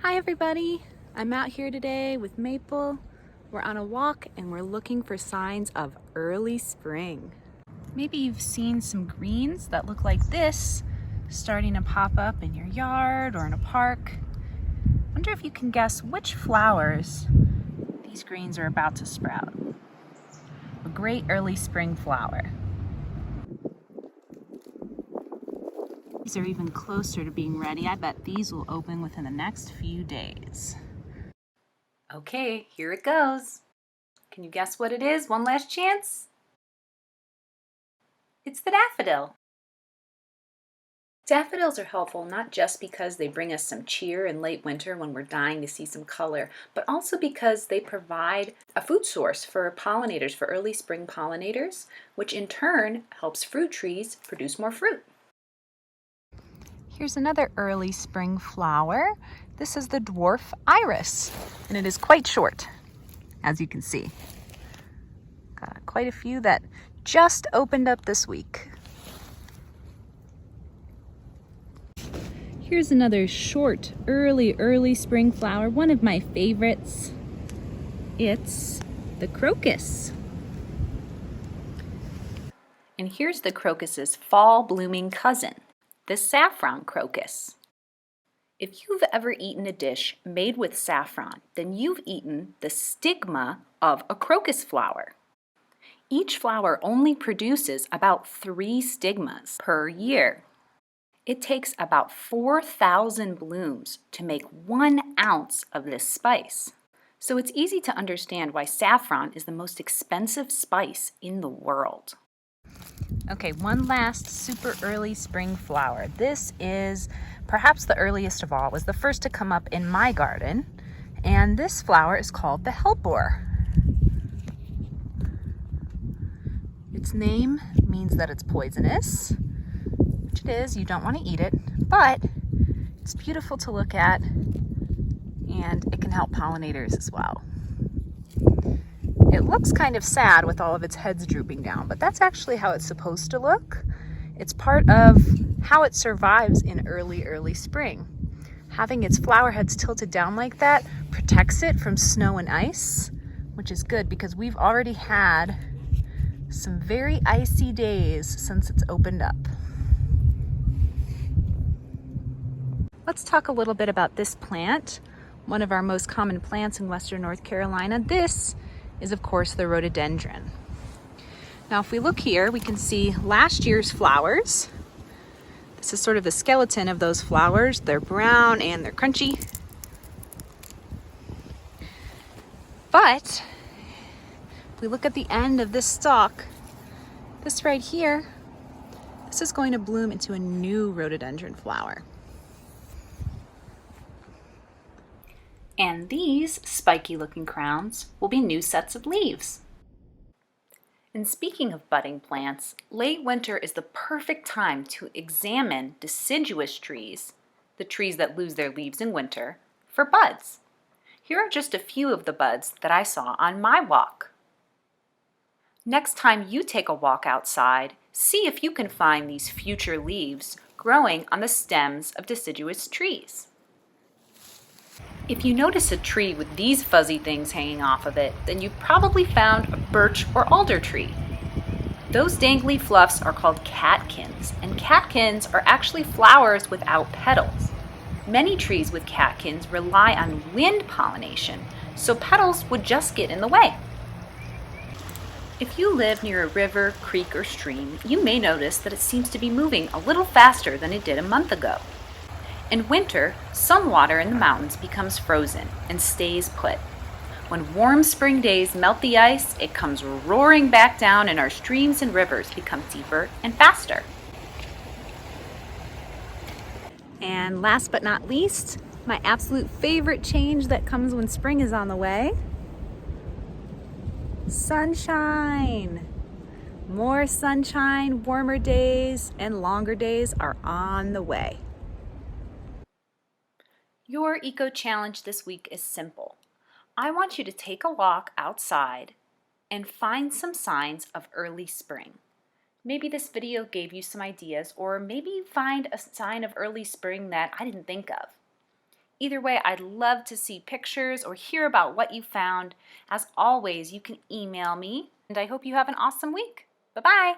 Hi everybody! I'm out here today with Maple. We're on a walk and we're looking for signs of early spring. Maybe you've seen some greens that look like this starting to pop up in your yard or in a park. Wonder if you can guess which flowers these greens are about to sprout. A great early spring flower. These are even closer to being ready. I bet these will open within the next few days. Okay, here it goes. Can you guess what it is? One last chance? It's the daffodil. Daffodils are helpful not just because they bring us some cheer in late winter when we're dying to see some color, but also because they provide a food source for pollinators, for early spring pollinators, which in turn helps fruit trees produce more fruit. Here's another early spring flower. This is the dwarf iris, and it is quite short, as you can see. Got quite a few that just opened up this week. Here's another short, early spring flower, one of my favorites. It's the crocus. And here's the crocus's fall blooming cousin, the saffron crocus. If you've ever eaten a dish made with saffron, then you've eaten the stigma of a crocus flower. Each flower only produces about 3 stigmas per year. It takes about 4,000 blooms to make 1 ounce of this spice. So it's easy to understand why saffron is the most expensive spice in the world. Okay, one last super early spring flower. This is perhaps the earliest of all. It was the first to come up in my garden. And this flower is called the hellebore. Its name means that it's poisonous, which it is. You don't want to eat it, but it's beautiful to look at and it can help pollinators as well. It looks kind of sad with all of its heads drooping down, but that's actually how it's supposed to look. It's part of how it survives in early spring. Having its flower heads tilted down like that protects it from snow and ice, which is good because we've already had some very icy days since it's opened up. Let's talk a little bit about this plant, one of our most common plants in Western North Carolina. This is, of course, the rhododendron. Now, if we look here, we can see last year's flowers. This is sort of the skeleton of those flowers. They're brown and they're crunchy. But if we look at the end of this stalk, this right here, this is going to bloom into a new rhododendron flower. And these spiky looking crowns will be new sets of leaves. And speaking of budding plants, late winter is the perfect time to examine deciduous trees, the trees that lose their leaves in winter, for buds. Here are just a few of the buds that I saw on my walk. Next time you take a walk outside, see if you can find these future leaves growing on the stems of deciduous trees. If you notice a tree with these fuzzy things hanging off of it, then you've probably found a birch or alder tree. Those dangly fluffs are called catkins, and catkins are actually flowers without petals. Many trees with catkins rely on wind pollination, so petals would just get in the way. If you live near a river, creek, or stream, you may notice that it seems to be moving a little faster than it did a month ago. In winter, some water in the mountains becomes frozen and stays put. When warm spring days melt the ice, it comes roaring back down and our streams and rivers become deeper and faster. And last but not least, my absolute favorite change that comes when spring is on the way. Sunshine! More sunshine, warmer days, and longer days are on the way. Your eco challenge this week is simple. I want you to take a walk outside and find some signs of early spring. Maybe this video gave you some ideas, or maybe you find a sign of early spring that I didn't think of. Either way, I'd love to see pictures or hear about what you found. As always, you can email me, and I hope you have an awesome week. Bye-bye!